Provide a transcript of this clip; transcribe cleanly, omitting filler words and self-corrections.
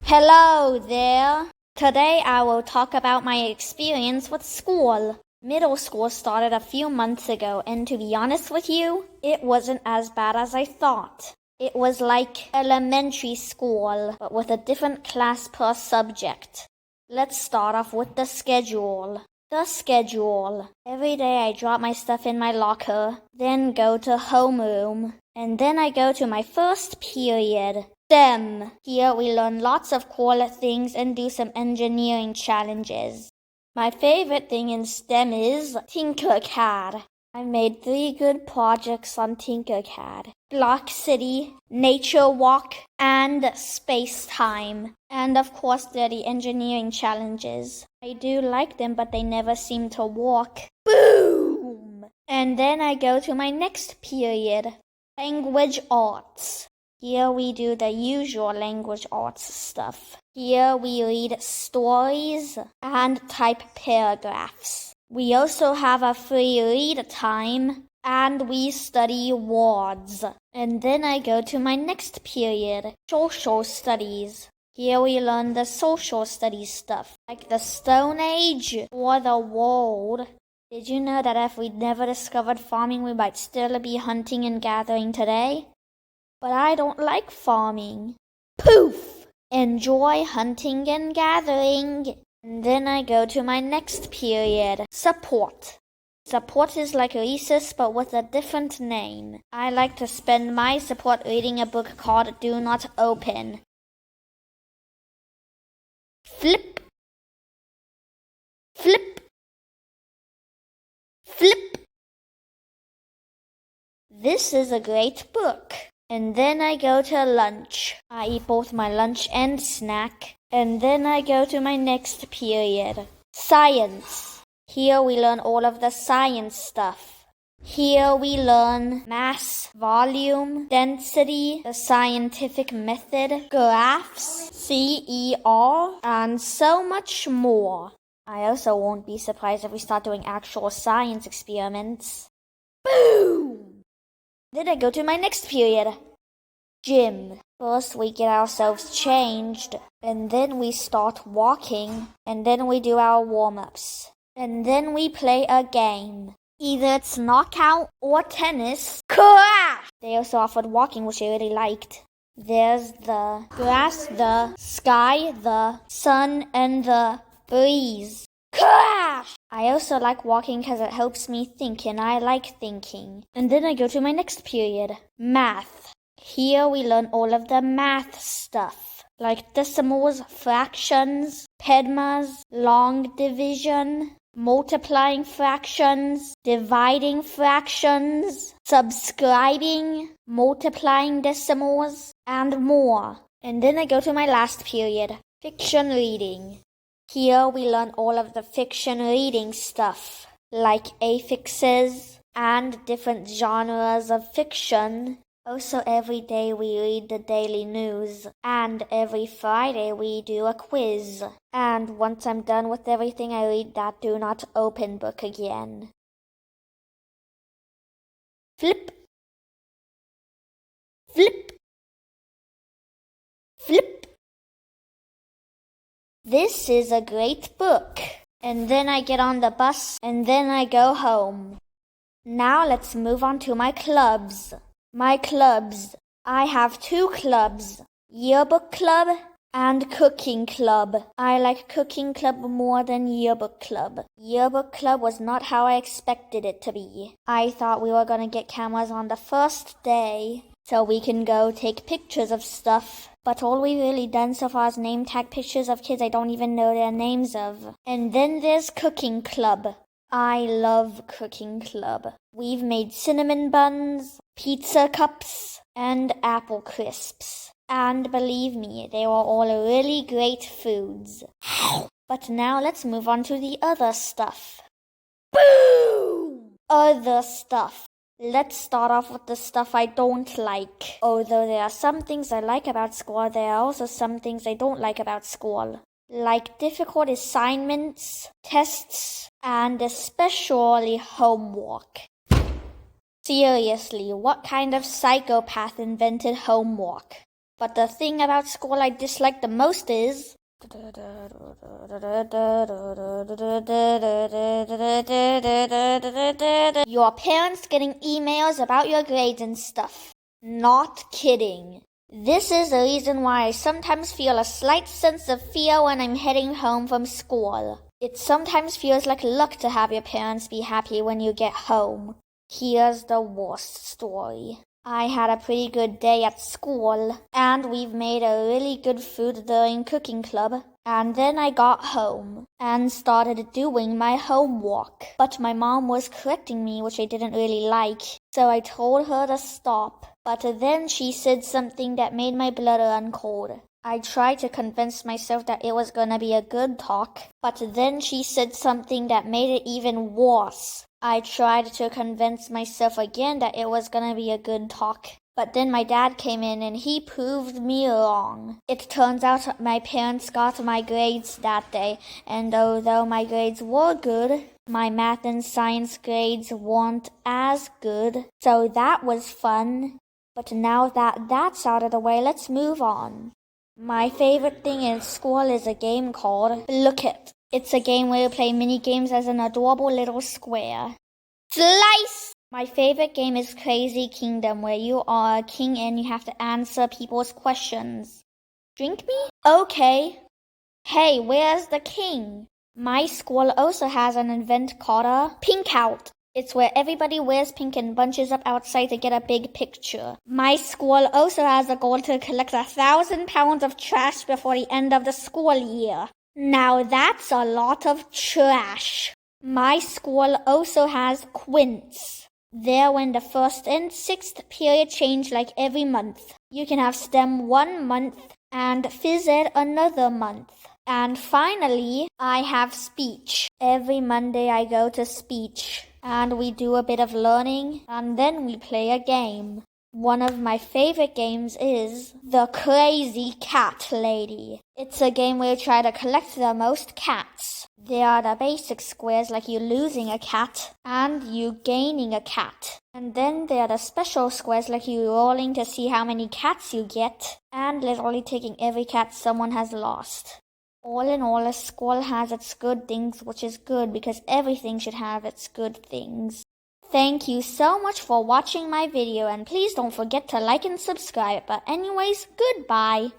Hello there. Today I will talk about my experience with school. Middle school started a few months ago, and to be honest with you, it wasn't as bad as I thought. It was like elementary school, but with a different class per subject. Let's start off with the schedule. Every day I drop my stuff in my locker, then go to homeroom, and then I go to my first period. STEM. Here we learn lots of cool things and do some engineering challenges. My favorite thing in STEM is Tinkercad. I made 3 good projects on Tinkercad: Block City, Nature Walk, and Space Time. And of course there are the engineering challenges. I do like them, but they never seem to work. Boom! And then I go to my next period, Language Arts. Here we do the usual language arts stuff. Here we read stories and type paragraphs. We also have a free read time, and we study words. And then I go to my next period, social studies. Here we learn the social studies stuff, like the Stone Age or the world. Did you know that if we'd never discovered farming, we might still be hunting and gathering today? But I don't like farming. Poof! Enjoy hunting and gathering. And then I go to my next period, support. Support is like recess, but with a different name. I like to spend my support reading a book called Do Not Open. Flip. Flip. Flip. This is a great book. And then I go to lunch. I eat both my lunch and snack. And then I go to my next period, science. Here we learn all of the science stuff. Here we learn mass, volume, density, the scientific method, graphs, CER, and so much more. I also won't be surprised if we start doing actual science experiments. Boom! Then I go to my next period, gym. First we get ourselves changed, and then we start walking, and then we do our warm-ups. And then we play a game. Either it's knockout or tennis. Crash! They also offered walking, which I really liked. There's the grass, the sky, the sun, and the breeze. Crash! I also like walking because it helps me think, and I like thinking. And then I go to my next period, math. Here we learn all of the math stuff, like decimals, fractions, pedmas, long division, multiplying fractions, dividing fractions, subscribing, multiplying decimals, and more. And then I go to my last period, fiction reading. Here we learn all of the fiction reading stuff, like affixes and different genres of fiction. Also, every day we read the daily news, and every Friday we do a quiz. And once I'm done with everything, I read that Do Not Open book again. Flip. Flip. Flip. This is a great book. And then I get on the bus, and then I go home. Now let's move on to my clubs. My clubs. I have 2 clubs, yearbook club and cooking club. I like cooking club more than yearbook club. Yearbook club was not how I expected it to be. I thought we were going to get cameras on the first day so we can go take pictures of stuff. But all we've really done so far is name tag pictures of kids I don't even know their names of. And then there's cooking club. I love cooking club. We've made cinnamon buns, pizza cups, and apple crisps. And believe me, they were all really great foods. But now let's move on to the other stuff. Boom! Other stuff. Let's start off with the stuff I don't like. Although there are some things I like about school, there are also some things I don't like about school. Like difficult assignments, tests, and especially homework. Seriously, what kind of psychopath invented homework? But the thing about school I dislike the most is... your parents getting emails about your grades and stuff. Not kidding. This is the reason why I sometimes feel a slight sense of fear when I'm heading home from school. It sometimes feels like luck to have your parents be happy when you get home. Here's the worst story. I had a pretty good day at school, and we've made a really good food during cooking club. And then I got home and started doing my homework. But my mom was correcting me, which I didn't really like, so I told her to stop. But then she said something that made my blood run cold. I tried to convince myself that it was gonna be a good talk, but then she said something that made it even worse. I tried to convince myself again that it was gonna be a good talk, but then my dad came in and he proved me wrong. It turns out my parents got my grades that day, and although my grades were good, my math and science grades weren't as good, so that was fun. But now that that's out of the way, let's move on. My favorite thing in school is a game called Look It. It's a game where you play mini games as an adorable little square. Slice! My favorite game is Crazy Kingdom, where you are a king and you have to answer people's questions. Drink me? Okay. Hey, where's the king? My school also has an event called a Pink Out. It's where everybody wears pink and bunches up outside to get a big picture. My school also has a goal to collect 1,000 pounds of trash before the end of the school year. Now that's a lot of trash. My school also has quints. They're when the first and sixth period change like every month. You can have STEM 1 month and phys ed another month. And finally, I have speech. Every Monday I go to speech. And we do a bit of learning, and then we play a game. One of my favorite games is The Crazy Cat Lady. It's a game where you try to collect the most cats. There are the basic squares like you losing a cat and you gaining a cat. And then there are the special squares like you rolling to see how many cats you get and literally taking every cat someone has lost. All in all, a school has its good things, which is good because everything should have its good things. Thank you so much for watching my video, and please don't forget to like and subscribe. But anyways, goodbye.